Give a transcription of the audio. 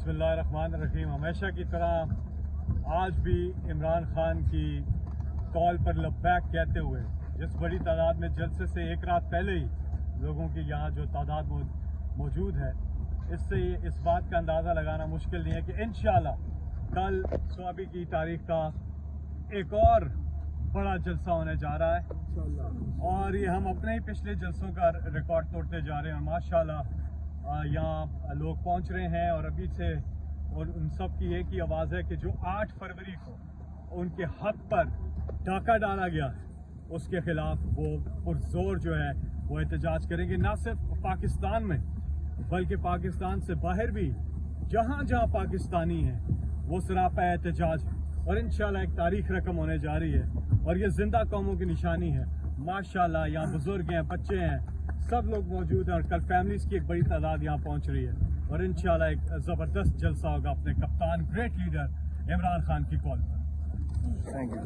बिस्मिल्लाह रहमान रहीम। हमेशा की तरह आज भी इमरान खान की कॉल पर लब्बैक कहते हुए जिस बड़ी तादाद में जलसे से एक रात पहले ही लोगों की यहाँ जो तादाद मौजूद है, इससे इस बात का अंदाज़ा लगाना मुश्किल नहीं है कि इंशाअल्लाह कल 16 की तारीख का एक और बड़ा जलसा होने जा रहा है और ये हम अपने ही पिछले जलसों का रिकॉर्ड तोड़ते जा रहे हैं। माशाल्लाह यहाँ लोग पहुँच रहे हैं और अभी से और उन सब की एक ही आवाज़ है कि जो 8 फरवरी को उनके हक पर डाका डाला गया है उसके खिलाफ वो पुरजोर जो है वो एहतजाज करेंगे, ना सिर्फ पाकिस्तान में बल्कि पाकिस्तान से बाहर भी जहाँ जहाँ पाकिस्तानी हैं वो सरापा एहतजाज है और इंशाल्लाह एक तारीख रकम होने जा रही है और ये जिंदा कौमों की निशानी है। माशाल्लाह यहाँ बुजुर्ग हैं, बच्चे हैं, सब लोग मौजूद हैं और कल फैमिलीज की एक बड़ी तादाद यहाँ पहुँच रही है और इंशाल्लाह एक ज़बरदस्त जलसा होगा अपने कप्तान ग्रेट लीडर इमरान खान की कॉल पर। Thank you.